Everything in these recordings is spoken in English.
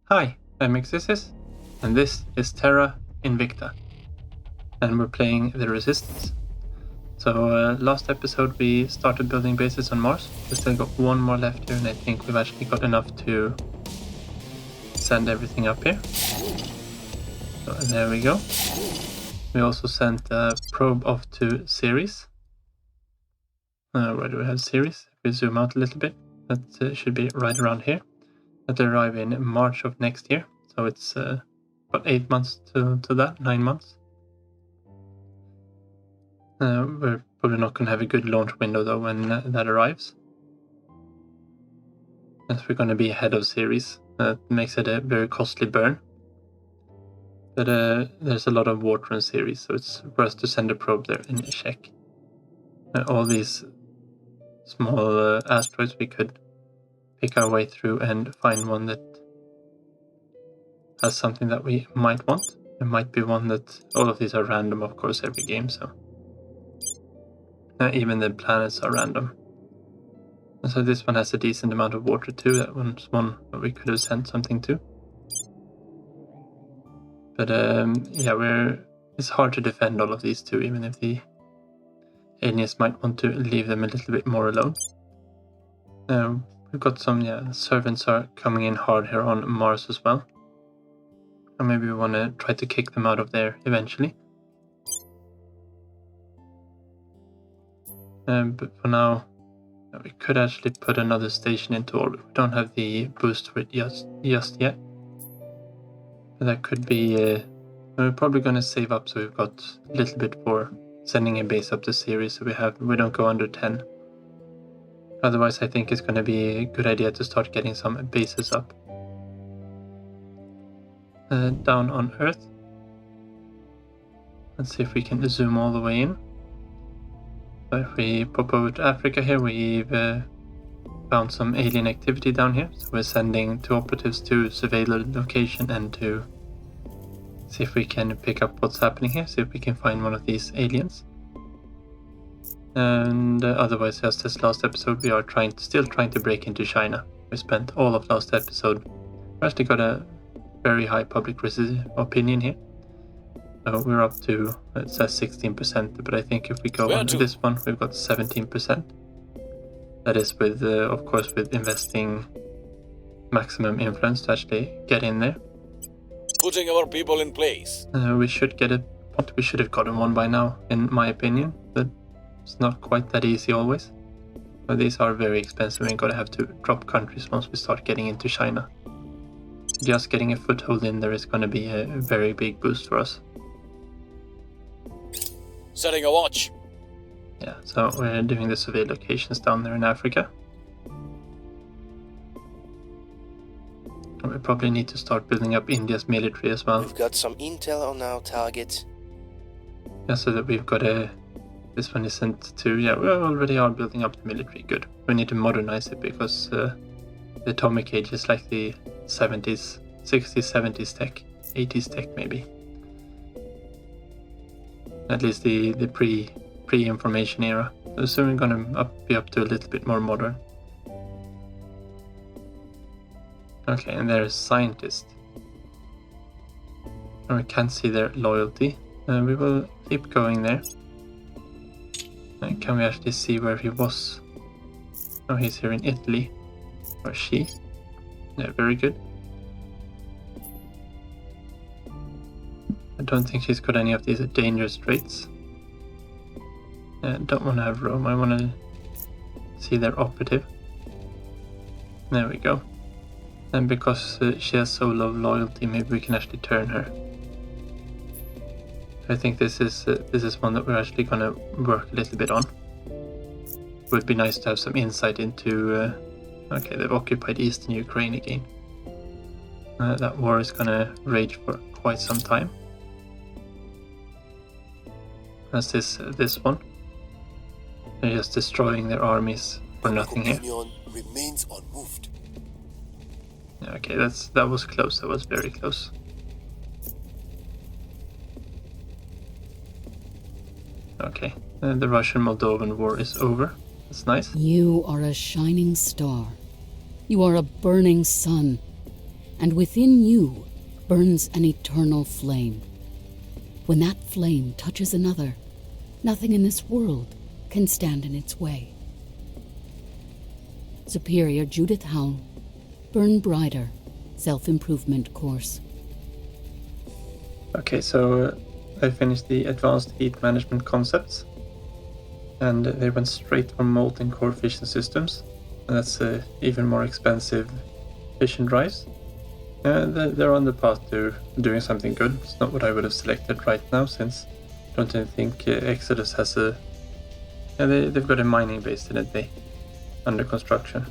Hi, I'm Exis, and this is Terra Invicta, and we're playing the Resistance. So last episode we started building bases on Mars. We still got one more left here, and I think we've actually got enough to send everything up here. So there we go. We also sent a probe off to Ceres. Where do we have Ceres? If we zoom out a little bit, that should be right around here. That'll arrive in March of next year, so it's about 8 months to that, 9 months. We're probably not going to have a good launch window though when that arrives, as we're going to be ahead of Ceres. That makes it a very costly burn, but there's a lot of water in Ceres, so it's worth to send a probe there and check. All these small asteroids, we could pick our way through and find one that has something that we might want. There might be one that, all of these are random of course every game, so even the planets are random. And so this one has a decent amount of water too. That one's one that we could have sent something to. But yeah, it's hard to defend all of these two, even if the aliens might want to leave them a little bit more alone. We've got some, servants are coming in hard here on Mars as well. Or maybe we want to try to kick them out of there eventually. But for now, we could actually put another station into orbit. We don't have the boost for it just yet. But that could be... we're probably going to save up, so we've got a little bit for sending a base up to Ceres, so we don't go under 10. Otherwise, I think it's going to be a good idea to start getting some bases up. Down on Earth. Let's see if we can zoom all the way in. So if we pop over to Africa here, we've found some alien activity down here. So we're sending 2 operatives to survey the location and to see if we can pick up what's happening here, see if we can find one of these aliens. And otherwise, as this last episode, we are still trying to break into China. We spent all of last episode. We actually got a very high public opinion here. So we're up to, it says 16%, but I think if we go on to this one, we've got 17%. That is with, of course, with investing maximum influence to actually get in there. Putting our people in place. We should get we should have gotten one by now, in my opinion, but it's not quite that easy always. But these are very expensive, we're going to have to drop countries once we start getting into China. Just getting a foothold in there is going to be a very big boost for us. Setting a watch. Yeah, so we're doing the survey locations down there in Africa. We probably need to start building up India's military as well. We've got some intel on our target. Yeah, so that we've got this one is sent to, yeah, we already are building up the military, good. We need to modernize it because the atomic age is like the 70s, 60s, 70s tech, 80s tech maybe. At least the pre-information era. So soon we're gonna be up to a little bit more modern. Okay, and there's scientists. And we can't see their loyalty. We will keep going there. And can we actually see where he was? Oh, he's here in Italy. Or she. Yeah, very good. I don't think she's got any of these dangerous traits. I don't want to have Rome, I want to see their operative. There we go. And because she has so low loyalty, maybe we can actually turn her. I think this is one that we're actually going to work a little bit on. Would be nice to have some insight into... okay, they've occupied eastern Ukraine again. That war is going to rage for quite some time. As this one. They're just destroying their armies for nothing here. Remains unmoved. Okay, that was close. That was very close. Okay, the Russian-Moldovan war is over. That's nice. You are a shining star. You are a burning sun. and within you burns an eternal flame. When that flame touches another, nothing in this world can stand in its way. Superior Judith Howell, Burn Brighter, Self-Improvement Course. Okay, so I finished the Advanced Heat Management Concepts, and they went straight from molten core fission systems, and that's even more expensive fission drives. They're on the path to doing something good. It's not what I would have selected right now, since I don't think Exodus has a... they've got a mining base, didn't they? Under construction.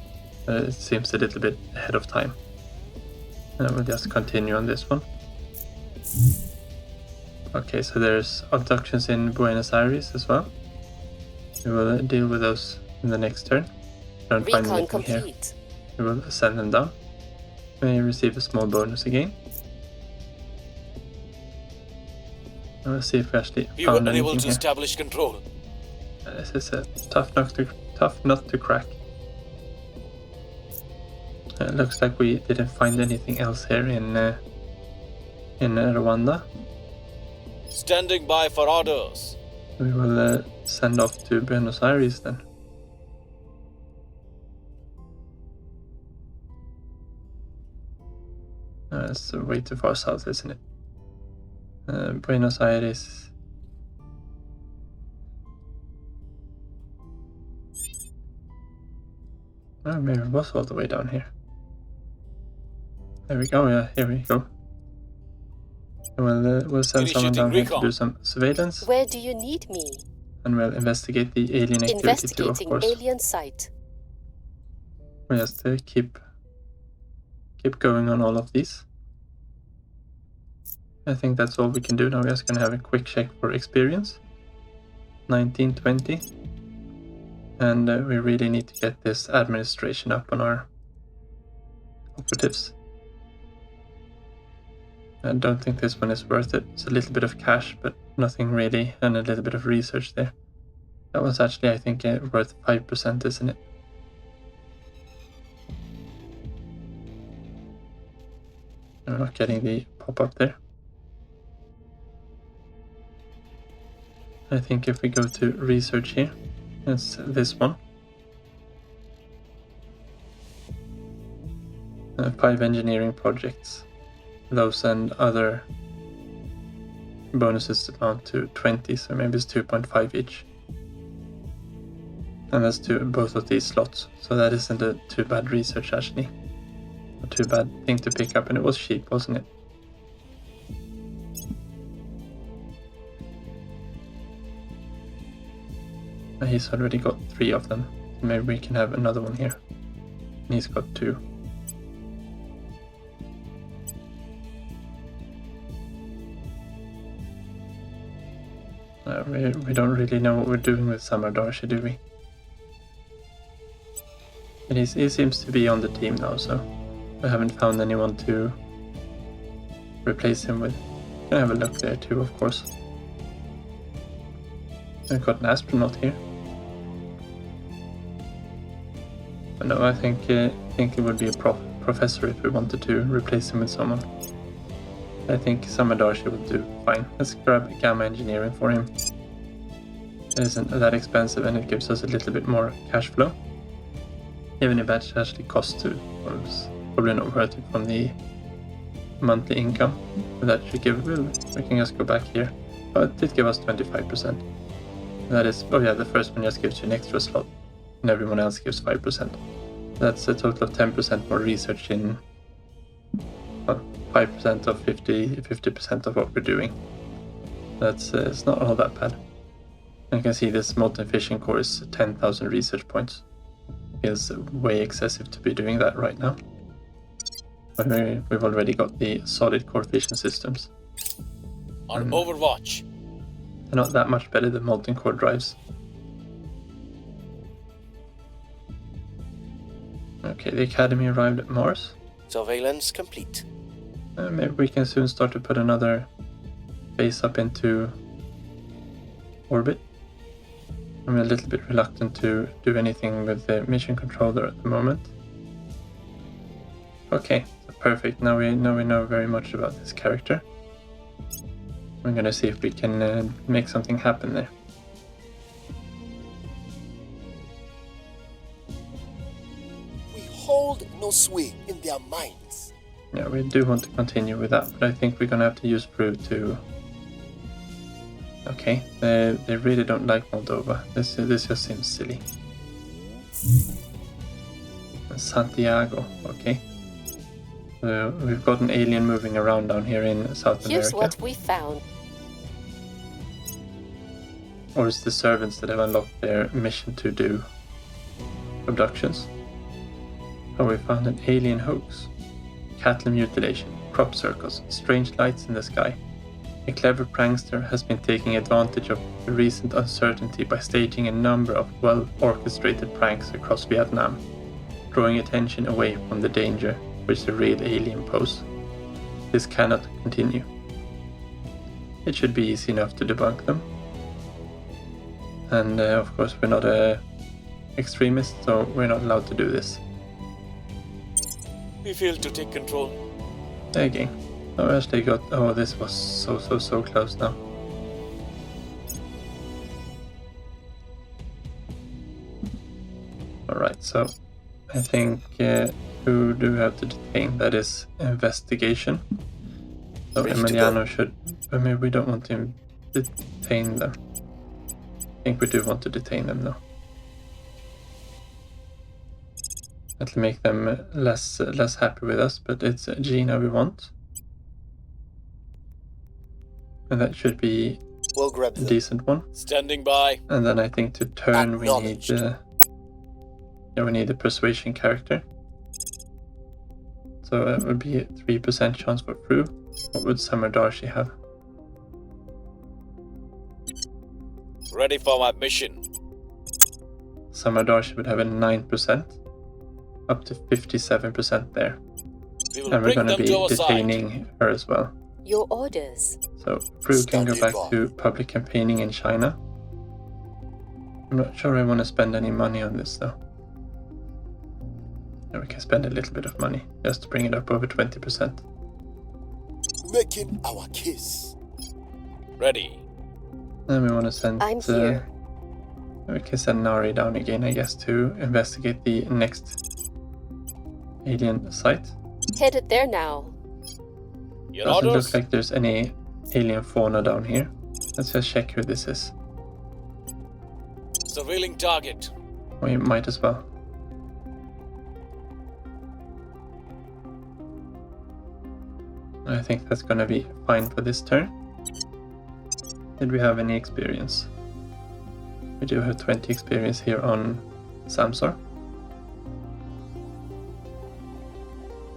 It seems a little bit ahead of time. We'll just continue on this one. Okay, so there's abductions in Buenos Aires as well. We will deal with those in the next turn. Don't find Recon anything here. complete. We will send them down. We receive a small bonus again. Let's see if we actually We were found unable anything to here. establish control. This is a tough nut to crack. It looks like we didn't find anything else here in Rwanda. Standing by for orders. We will send off to Buenos Aires then. It's way too far south, isn't it? Buenos Aires. Oh, maybe it was all the way down here. There we go, yeah, here we go. We'll send someone down here to do some surveillance, Where do you need me? and we'll investigate the alien activity too, of Investigating course. alien site. We'll just keep going on all of these. I think that's all we can do now. We're just gonna have a quick check for experience. 1920. And we really need to get this administration up on our operatives. I don't think this one is worth it. It's a little bit of cash, but nothing really, and a little bit of research there. That was actually, I think, worth 5%, isn't it? I'm not getting the pop-up there. I think if we go to research here, it's this one. 5 engineering projects. Those and other bonuses amount to 20, so maybe it's 2.5 each. And that's to both of these slots, so that isn't a too bad research actually. A too bad thing to pick up, and it was cheap, wasn't it? He's already got 3 of them. Maybe we can have another one here. And he's got 2. We don't really know what we're doing with Samardarshi, do we? But he seems to be on the team now, so we haven't found anyone to replace him with. Can have a look there too, of course. I've got an astronaut here. But no, I think it would be a professor if we wanted to replace him with someone. I think Samardarshi will do fine. Let's grab Gamma Engineering for him. It isn't that expensive, and it gives us a little bit more cash flow. Even if that actually costs to, or it's probably not worth it from the monthly income. But that should give, well, we can just go back here. Oh, it did give us 25%. That is, oh yeah, the first one just gives you an extra slot, and everyone else gives 5%. That's a total of 10% more research in 5% of 50% of what we're doing. That's it's not all that bad. And you can see this molten fission core is 10,000 research points. Feels way excessive to be doing that right now. But we've already got the solid core fission systems. On Overwatch. They're not that much better than molten core drives. Okay, the Academy arrived at Mars. Surveillance complete. Maybe we can soon start to put another base up into orbit. I'm a little bit reluctant to do anything with the mission controller at the moment. Okay, So perfect. Now we know very much about this character. We're gonna see if we can make something happen there. We hold no sway in their minds. Yeah, we do want to continue with that, but I think we're gonna have to use Peru to... Okay, they really don't like Moldova. This just seems silly. Santiago, okay. We've got an alien moving around down here in South Here's America. what we found. Or it's the servants that have unlocked their mission to do abductions. Oh, we found an alien hoax. Cattle mutilation, crop circles, strange lights in the sky. A clever prankster has been taking advantage of the recent uncertainty by staging a number of well-orchestrated pranks across Vietnam, drawing attention away from the danger which the real alien pose. This cannot continue. It should be easy enough to debunk them. And of course we're not extremists, so we're not allowed to do this. We failed to take control. Again. Oh, actually got... Oh, this was so close now. Alright, so I think who do we have to detain? That is investigation. So Emiliano should... I mean, we don't want to detain them. I think we do want to detain them though. That'll make them less happy with us, but it's Gina we want. And that should be We'll grab a them. decent one. Standing by. And then I think to turn we need we need a persuasion character. So it would be a 3% chance for Fru. What would Summer Darcy have? Ready for my mission. Summer Darcy would have a 9%. Up to 57% there. We will And we're bring going to them be to our side. detaining her as well. Your orders. So Fru can go Standing back by. to public campaigning in China. I'm not sure I want to spend any money on this though. Yeah, we can spend a little bit of money just to bring it up over 20%. Making our case. Ready. Then we want to send... I'm here. We can send Nari down again, I guess, to investigate the next alien site. Headed there now. Your Doesn't orders. look like there's any alien fauna down here. Let's just check who this is. Surveilling target. We might as well. I think that's gonna be fine for this turn. Did we have any experience? We do have 20 experience here on Samsor.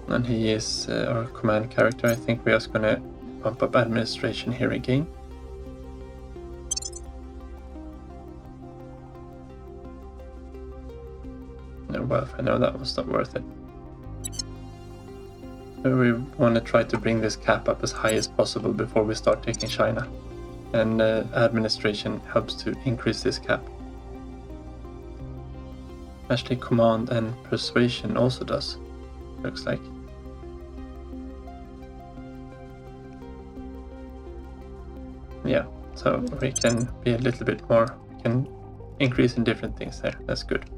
And he is our command character. I think we're just gonna bump up administration here again. No, well, I know that was not worth it. But we want to try to bring this cap up as high as possible before we start taking China. And administration helps to increase this cap. Actually, command and persuasion also does, looks like. Yeah, so we can be a little bit more, we can increase in different things there, that's good.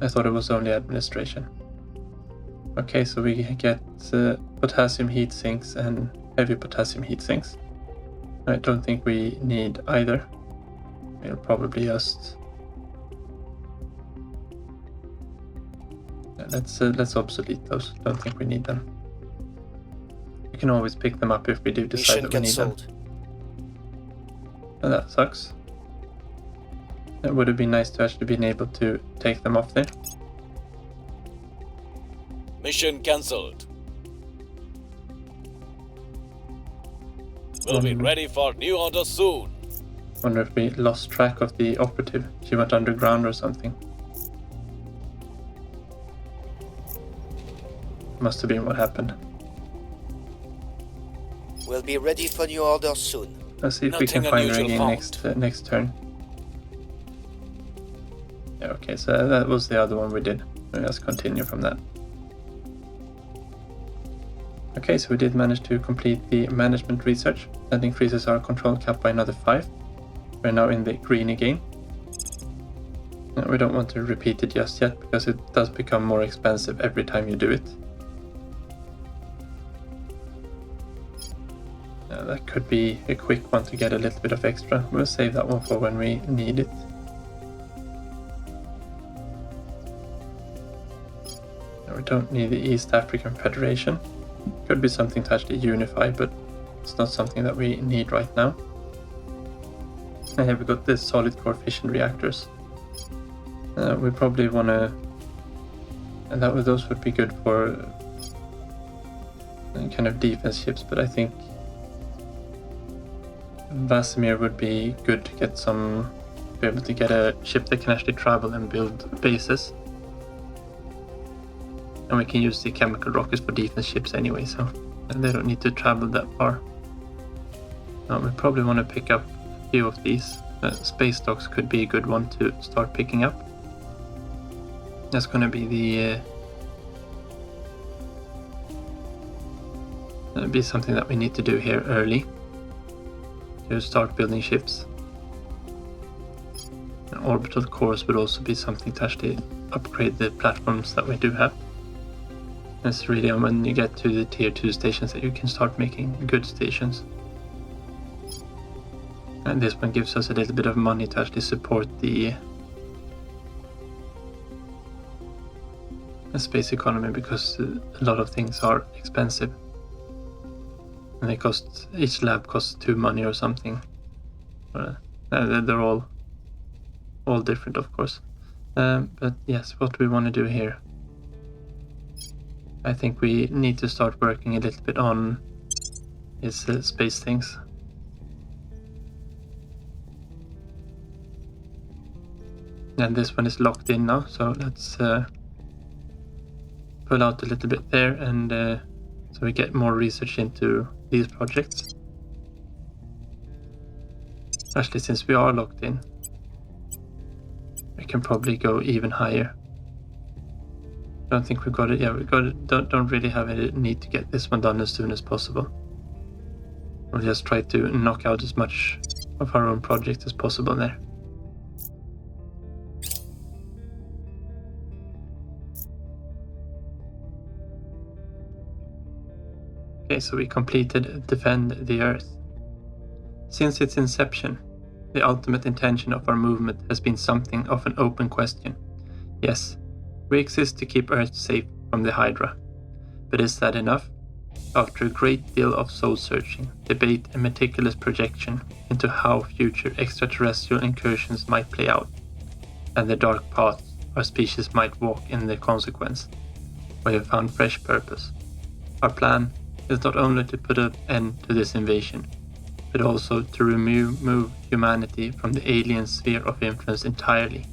I thought it was only administration. Okay, so we get potassium heat sinks and heavy potassium heat sinks. I don't think we need either. We'll probably just... let's obsolete those. Don't think we need them. We can always pick them up if we do decide Mission that we need them. cancelled. And that sucks. It would have been nice to actually been able to take them off there. Mission cancelled. We'll be ready for new orders soon. Wonder if we lost track of the operative. She went underground or something. Must have been what happened. We'll be ready for new orders soon. Let's see if we can Nothing find her unusual again found. next turn. Yeah, okay, so that was the other one we did. Let's continue from that. Okay, so we did manage to complete the management research. That increases our control cap by another 5. We're now in the green again. We don't want to repeat it just yet, because it does become more expensive every time you do it. That could be a quick one to get a little bit of extra. We'll save that one for when we need it. We don't need the East African Federation. Could be something to actually unify, but it's not something that we need right now. And here we got the solid core fission reactors. We probably want to, and those would be good for kind of defense ships, but I think Vasimir would be good to get be able to get a ship that can actually travel and build bases. And we can use the chemical rockets for defense ships anyway, so they don't need to travel that far. We probably want to pick up a few of these. Space docks could be a good one to start picking up. That's going to be be something that we need to do here early to start building ships. And orbital cores would also be something to actually upgrade the platforms that we do have. It's really when you get to the tier 2 stations that you can start making good stations. And this one gives us a little bit of money to actually support the space economy, because a lot of things are expensive. And each lab costs 2 money or something. They're all different, of course. But yes, what we want to do here, I think we need to start working a little bit on his space things. And this one is locked in now, so let's pull out a little bit there, and so we get more research into these projects. Actually, since we are locked in, we can probably go even higher. Don't think we got it. Yeah, we got it. Don't really have a need to get this one done as soon as possible. We'll just try to knock out as much of our own project as possible there. Okay, so we completed Defend the Earth. Since its inception, the ultimate intention of our movement has been something of an open question. Yes, we exist to keep Earth safe from the Hydra. But is that enough? After a great deal of soul-searching, debate and meticulous projection into how future extraterrestrial incursions might play out, and the dark paths our species might walk in their consequence, we have found fresh purpose. Our plan is not only to put an end to this invasion, but also to remove humanity from the alien sphere of influence entirely.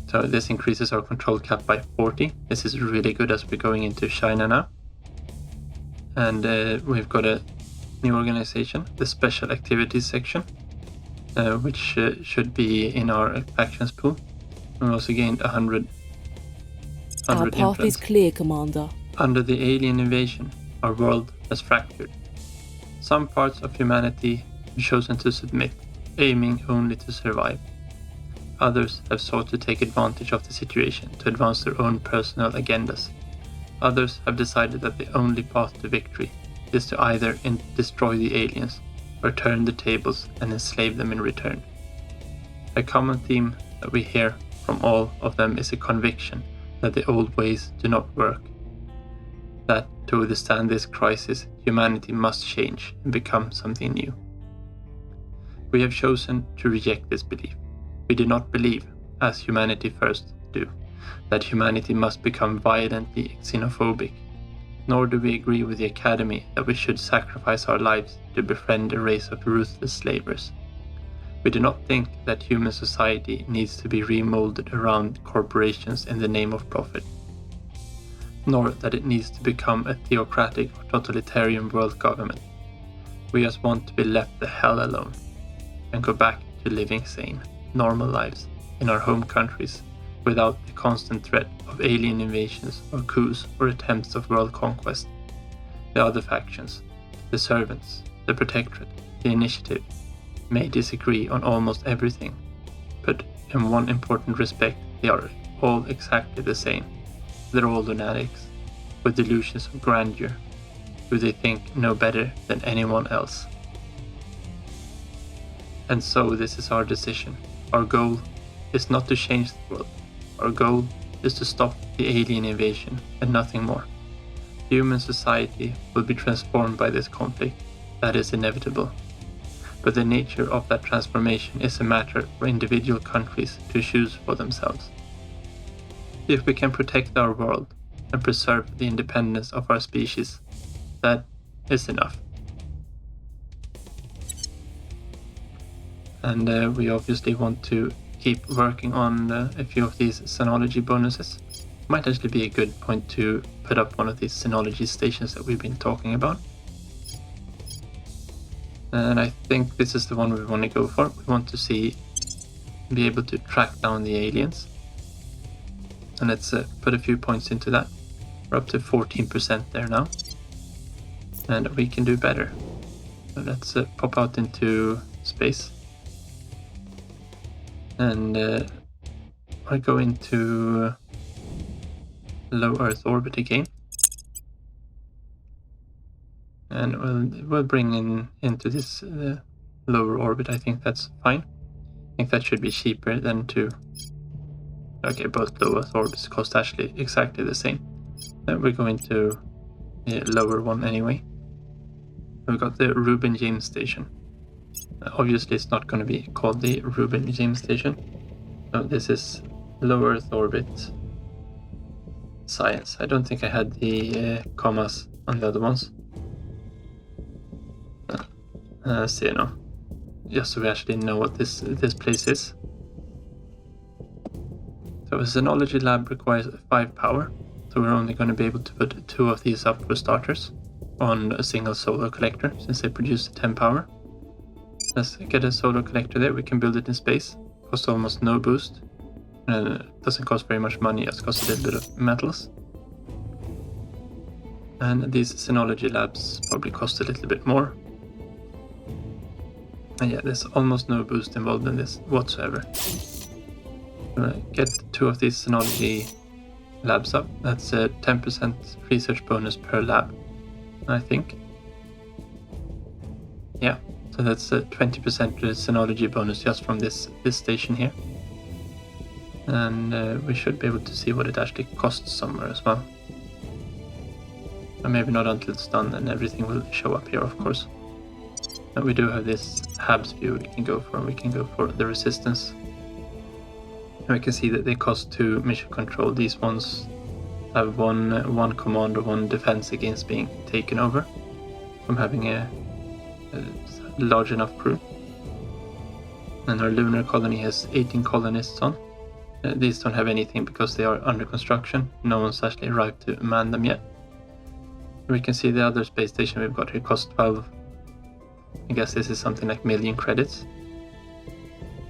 So this increases our control cap by 40. This is really good as we're going into China now. And we've got a new organization, the Special Activities section, which should be in our actions pool. We also gained 100 Our path influence. is clear, Commander. Under the alien invasion, our world has fractured. Some parts of humanity have chosen to submit, aiming only to survive. Others have sought to take advantage of the situation to advance their own personal agendas. Others have decided that the only path to victory is to either destroy the aliens or turn the tables and enslave them in return. A common theme that we hear from all of them is a conviction that the old ways do not work. That to withstand this crisis, humanity must change and become something new. We have chosen to reject this belief. We do not believe, as Humanity First do, that humanity must become violently xenophobic, nor do we agree with the Academy that we should sacrifice our lives to befriend a race of ruthless slavers. We do not think that human society needs to be remolded around corporations in the name of profit, nor that it needs to become a theocratic or totalitarian world government. We just want to be left the hell alone and go back to living sane, normal lives in our home countries without the constant threat of alien invasions or coups or attempts of world conquest. The other factions, the Servants, the Protectorate, the Initiative, may disagree on almost everything, but in one important respect they are all exactly the same. They're all lunatics, with delusions of grandeur, who they think know better than anyone else. And so this is our decision. Our goal is not to change the world. Our goal is to stop the alien invasion and nothing more. Human society will be transformed by this conflict. That is inevitable. But the nature of that transformation is a matter for individual countries to choose for themselves. If we can protect our world and preserve the independence of our species, that is enough. And we obviously want to keep working on a few of these Synology bonuses. Might actually be a good point to put up one of these Synology stations that we've been talking about. And I think this is the one we want to go for. We want to be able to track down the aliens. And let's put a few points into that. We're up to 14% there now. And we can do better. So let's pop out into space. And I go into low Earth orbit again. And we'll bring into this lower orbit. I think that's fine. I think that should be cheaper than to... Okay, both low Earth orbits cost actually exactly the same. We're going to the lower one anyway. We've got the Reuben James Station. Obviously it's not going to be called the Reuben James Station. No, this is low Earth orbit science. I don't think I had the commas on the other ones. So just so we actually know what this place is. So a Synology lab requires 5 power, so we're only going to be able to put 2 of these up for starters on a single solar collector, since they produce 10 power. Let's get a solar collector there. We can build it in space. Costs almost no boost. Doesn't cost very much money, just costs a little bit of metals. And these Synology labs probably cost a little bit more. And yeah, there's almost no boost involved in this whatsoever. Get 2 of these Synology labs up. That's a 10% research bonus per lab, I think. Yeah, so that's a 20% Synology bonus just from this station here. And we should be able to see what it actually costs somewhere as well. Or maybe not until it's done, and everything will show up here, of course. And we do have this Habs view we can go for, and we can go for the Resistance. And we can see that they cost 2 mission control. These ones have one command or 1 defense against being taken over from having a large enough crew. And our lunar colony has 18 colonists on. These don't have anything because they are under construction. No one's actually arrived to man them yet. We can see the other space station we've got here costs 12. I guess this is something like million credits.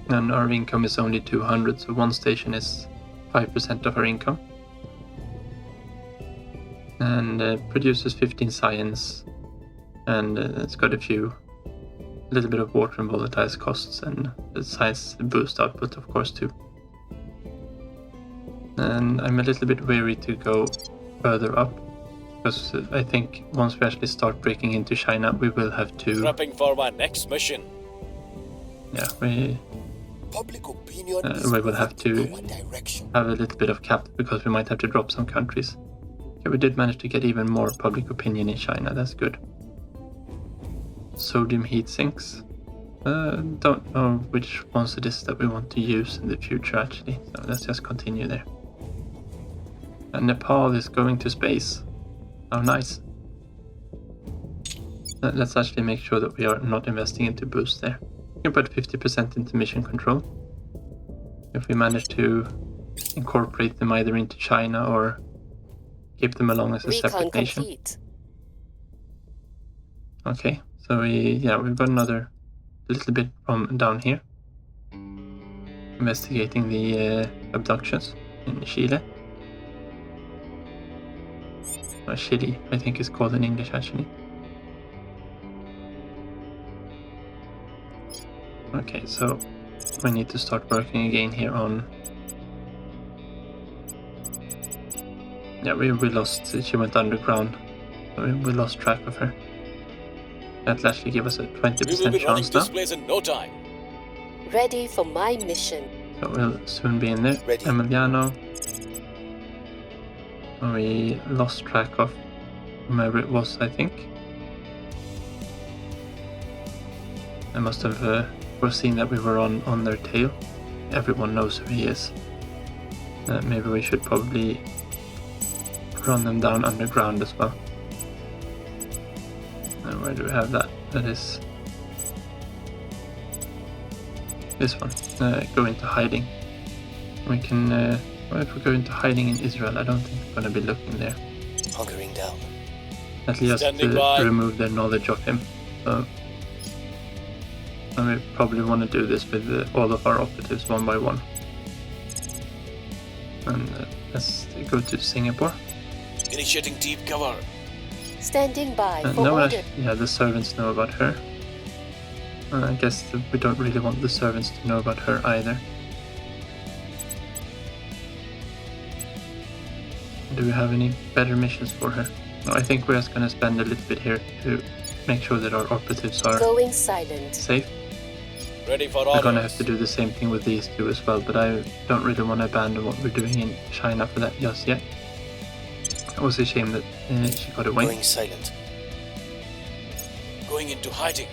And our income is only 200, so one station is 5% of our income. And produces 15 science, and it's got a little bit of water and volatiles costs, and the science boost output, of course, too. And I'm a little bit wary to go further up, because I think once we actually start breaking into China, we will have to... Prepping for my next mission. Yeah, Public opinion we will have to our direction. have a little bit of cap, because we might have to drop some countries. Okay, we did manage to get even more public opinion in China, that's good. Sodium heat sinks. Don't know which ones it is that we want to use in the future, actually, so let's just continue there. And Nepal is going to space. Oh, nice. Let's actually make sure that we are not investing into boost there. We can put 50% into mission control. If we manage to incorporate them either into China or keep them along as a Recon separate nation. complete. Okay, so we've got another little bit from down here. Investigating the abductions. in Chile. Or Chile, I think it's called in English actually. Okay, so we need to start working again here on... Yeah, we lost, she went underground. We lost track of her. That'll actually give us a 20% We will be running chance this now. place in no time. Ready for my mission. So we'll soon be in there. Ready. Emiliano. We lost track of whomever it was, I think. I must have foreseen that we were on their tail. Everyone knows who he is. Maybe we should probably run them down underground as well. And where do we have that? That is this one. Go into hiding. We can, well, if we go into hiding in Israel, I don't think we're going to be looking there. Hunkering down. At least Standing by. to remove their knowledge of him. So, and we probably want to do this with all of our operatives one by one. And let's go to Singapore. Initiating deep cover. Standing by for No, order. yeah, the servants know about her. I guess we don't really want the servants to know about her either. Do we have any better missions for her? No, I think we're just going to spend a little bit here to make sure that our operatives are Going silent. safe. Ready for We're orders. going to have to do the same thing with these two as well, but I don't really want to abandon what we're doing in China for that just yet. It was a shame that she got away. Going silent. Going into hiding.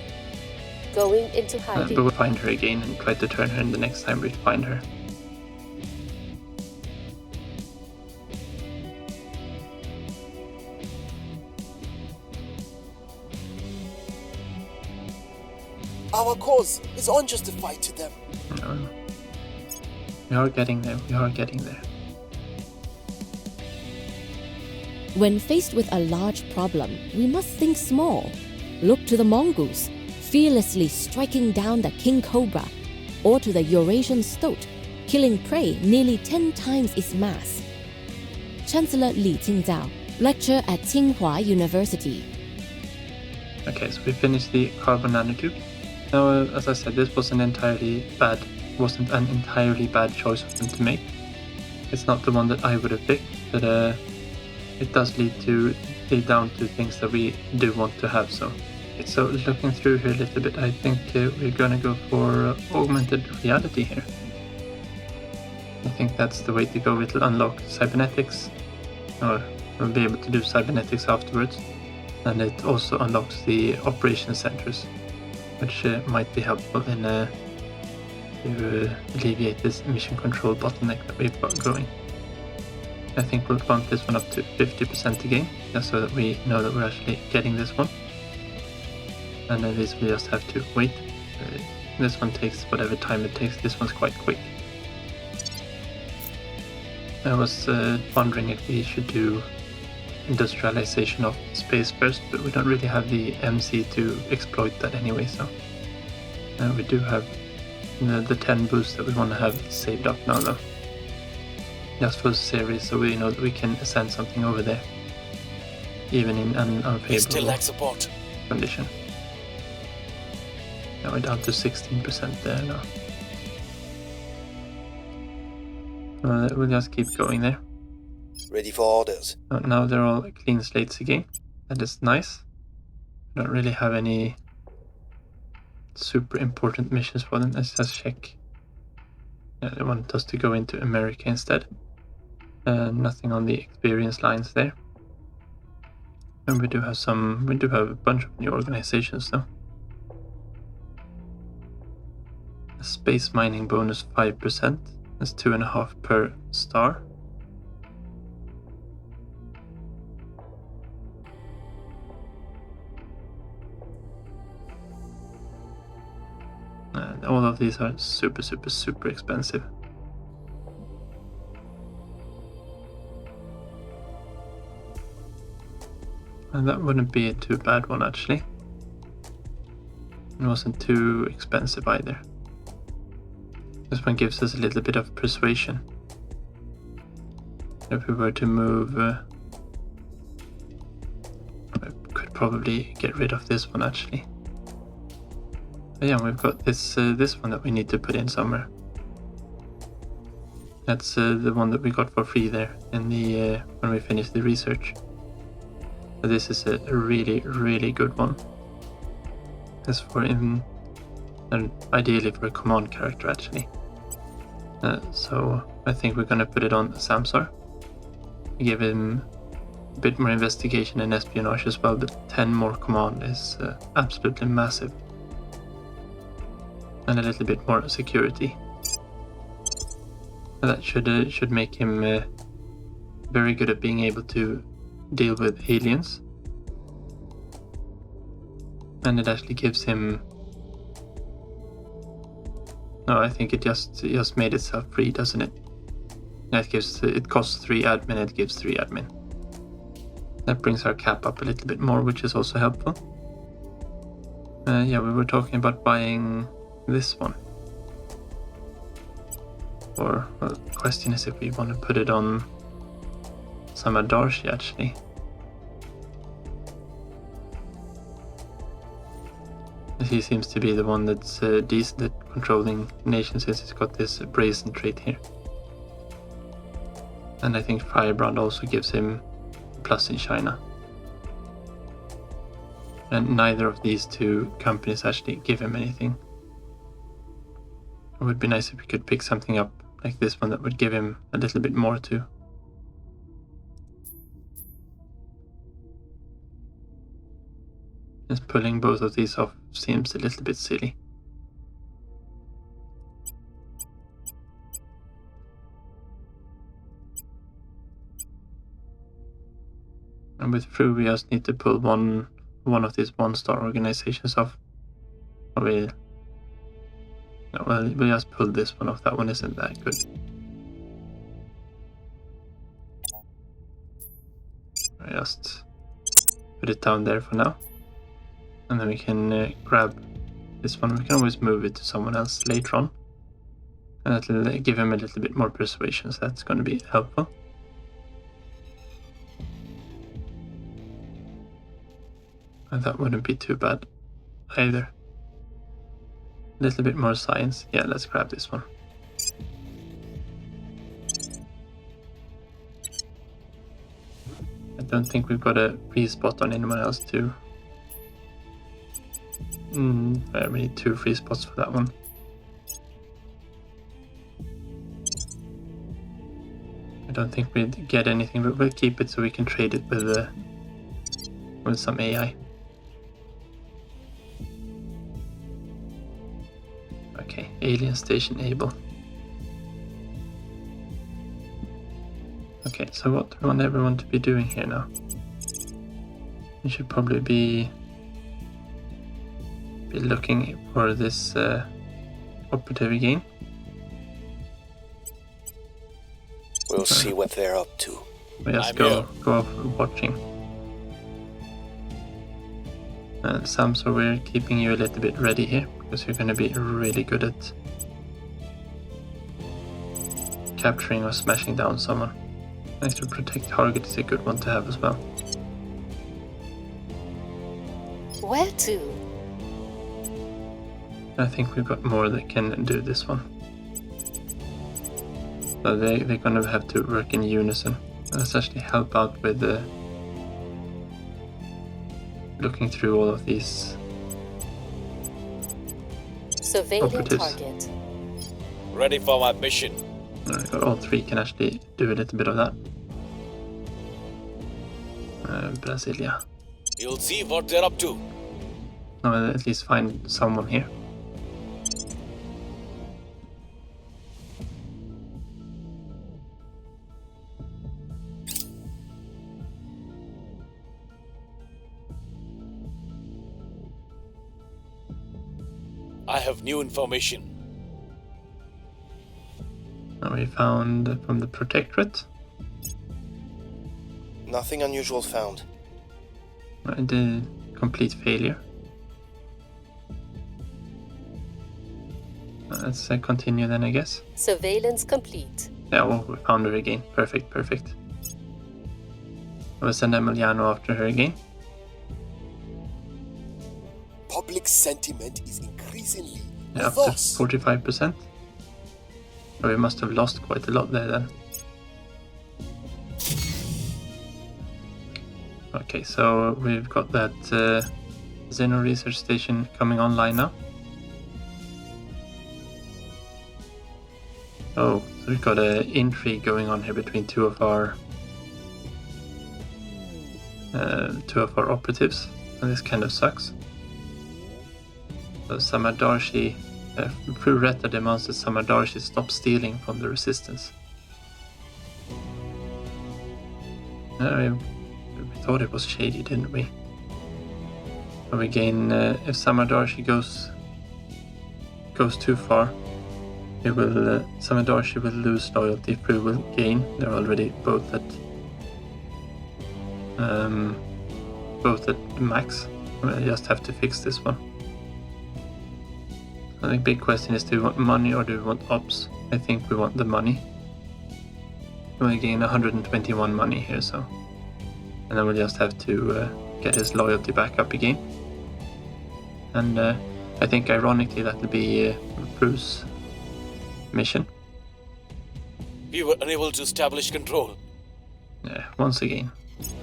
Going into But hiding. we'll find her again and try to turn her in the next time we find her. Our cause is unjustified to them. No. We are getting there, we are getting there. When faced with a large problem, we must think small. Look to the Mongols, fearlessly striking down the king cobra, or to the Eurasian stoat, killing prey nearly 10 times its mass. Chancellor Li Qingzhao, lecture at Tsinghua University. Okay, so we finished the carbon nanotube. Now, as I said, this wasn't an entirely bad choice of them to make. It's not the one that I would have picked, but it does lead down to things that we do want to have. So looking through here a little bit, I think we're gonna go for augmented reality here. I think that's the way to go. It'll unlock cybernetics, or we'll be able to do cybernetics afterwards, and it also unlocks the operation centers, which might be helpful in to alleviate this mission control bottleneck that we've got going. I think we'll bump this one up to 50% again, just so that we know that we're actually getting this one. And then this we just have to wait. This one takes whatever time it takes. This one's quite quick. I was wondering if we should do industrialization of space first, but we don't really have the MC to exploit that anyway, so we do have the 10 boosts that we want to have saved up now though. Just for the series, so we know that we can send something over there, even in an We still unfavorable lack support. condition. Now we're down to 16% there now. We'll just keep going there. Ready for orders. Now they're all clean slates again. That is nice. We don't really have any super important missions for them. Let's just check. Yeah, they want us to go into America instead. Nothing on the experience lines there. And we do have a bunch of new organizations though. A space mining bonus 5%. That's 2.5 per star. All of these are super expensive. And that wouldn't be a too bad one actually. It wasn't too expensive either. This one gives us a little bit of persuasion. If we were to move, I could probably get rid of this one actually. But yeah, we've got this one that we need to put in somewhere. That's the one that we got for free there in the when we finished the research. But this is a really, really good one. It's for him, and ideally for a command character actually. So I think we're gonna put it on Samsar. Give him a bit more investigation and espionage as well, but 10 more command is absolutely massive. And a little bit more security. That should make him very good at being able to deal with aliens. And it actually gives him... No, I think it just made itself free, doesn't it? It costs 3 admin, it gives 3 admin. That brings our cap up a little bit more, which is also helpful. Yeah, we were talking about buying this one. Or, well, the question is if we want to put it on Samadarshi actually. He seems to be the one that's decent at controlling nations, since he's got this brazen trait here. And I think Firebrand also gives him a plus in China. And neither of these two companies actually give him anything. It would be nice if we could pick something up like this one that would give him a little bit more too. Just pulling both of these off seems a little bit silly. And with Fru, we just need to pull one of these 1-star organizations off. We'll just pull this one off. That one isn't that good. I just put it down there for now. And then we can grab this one. We can always move it to someone else later on. And that'll give him a little bit more persuasion, so that's going to be helpful. And that wouldn't be too bad either. A little bit more science. Yeah, let's grab this one. I don't think we've got a free spot on anyone else too. We need 2 free spots for that one. I don't think we'd get anything, but we'll keep it so we can trade it with some AI. Okay, alien station able. Okay, so what do we want everyone to be doing here now? We should probably be looking for this operative again. We'll see what they're up to. We just go off watching. Sam, so we're keeping you a little bit ready here, because you're going to be really good at capturing or smashing down someone. Nice to protect target is a good one to have as well. Where to? I think we've got more that can do this one. So they're going to have to work in unison. Let's actually help out with looking through all of these Surveilling operatives. target. Ready for my mission. I've got all 3 can actually do a little bit of that. Brasilia. You'll see what they're up to. No, at least find someone here. I have new information. Now we found from the Protectorate. Nothing unusual found. The complete failure. Let's continue then, I guess. Surveillance complete. Yeah, well, we found her again. Perfect. I will send Emiliano after her again. Public sentiment is increasingly Yeah, up with to us. 45%. So we must have lost quite a lot there then. Okay, so we've got that Xeno research station coming online now. Oh, so we've got an intrigue going on here between two of our operatives, and this kind of sucks. So Samadarshi, through Retta demands that Samadarshi stop stealing from the resistance. We thought it was shady, didn't we? But we gain, if Samadarshi goes too far, it will, Samadarshi will lose loyalty, Fru will gain. They're already both at max. I just have to fix this one. I think big question is, do we want money or do we want ops? I think we want the money. We gain 121 money here, so. And then we'll just have to get his loyalty back up again. And I think ironically that'll be Bruce's mission. We were unable to establish control. Yeah, once again.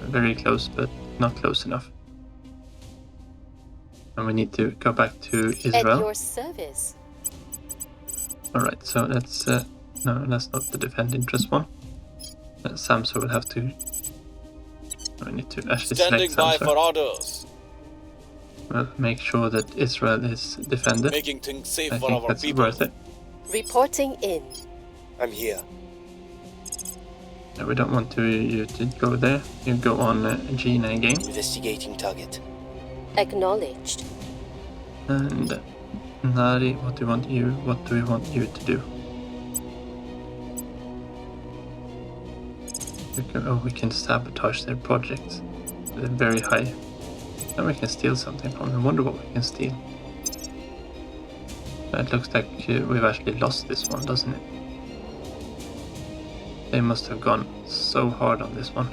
Very close, but not close enough. And we need to go back to At Israel. your service. Alright, so that's... no, that's not the defend interest one. Samsung will have to... We need to actually Standing select by Samsung. for orders. We'll make sure that Israel is defended. Making things safe I for think our that's people. worth it. Reporting in. I'm here. No, we don't want you to go there. You go on Gina again. Investigating target. Acknowledged. And Nari, what do we want you to do? We can sabotage their projects. They're very high. Then we can steal something from them. I wonder what we can steal. It looks like we've actually lost this one, doesn't it? They must have gone so hard on this one.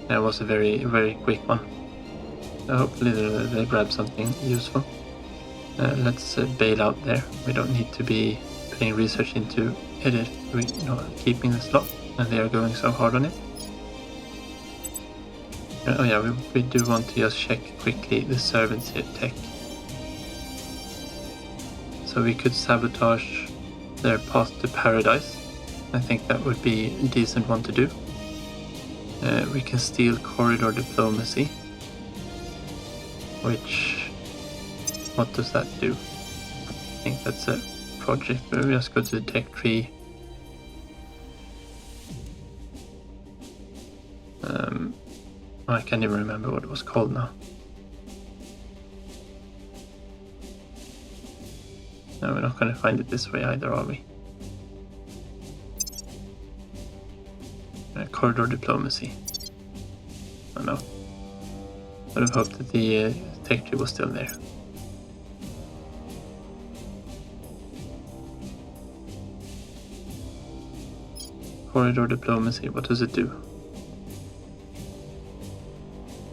That was a very, very quick one. Hopefully they'll grab something useful. Let's bail out there. We don't need to be putting research into keeping the slot, and they are going so hard on it. Oh yeah, we do want to just check quickly the servants here, tech. So we could sabotage their path to paradise. I think that would be a decent one to do. We can steal corridor diplomacy. Which... what does that do? I think that's a project. We'll just go to the tech tree. I can't even remember what it was called now. No, we're not going to find it this way either, are we? Corridor diplomacy. Oh no. I would have hoped that the tech tree was still there. Corridor diplomacy, what does it do?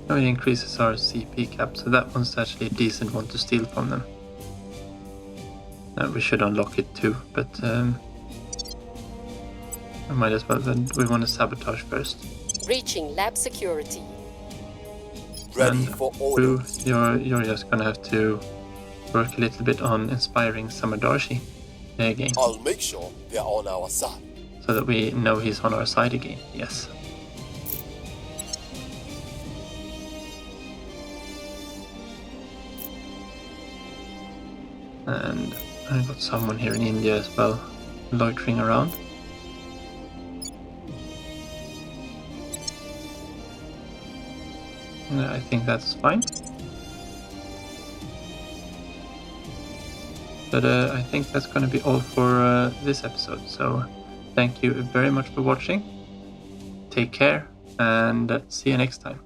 Oh, it increases our CP cap, so that one's actually a decent one to steal from them. We should unlock it too, but I might as well, then we want to sabotage first. Reaching lab security. Ready And for Fru, orders. you're just gonna have to work a little bit on inspiring Samadarshi again, I'll make sure they're on our side. so that we know he's on our side again. Yes. And I've got someone here in India as well, loitering around. I think that's fine. But I think that's going to be all for this episode. So thank you very much for watching. Take care and see you next time.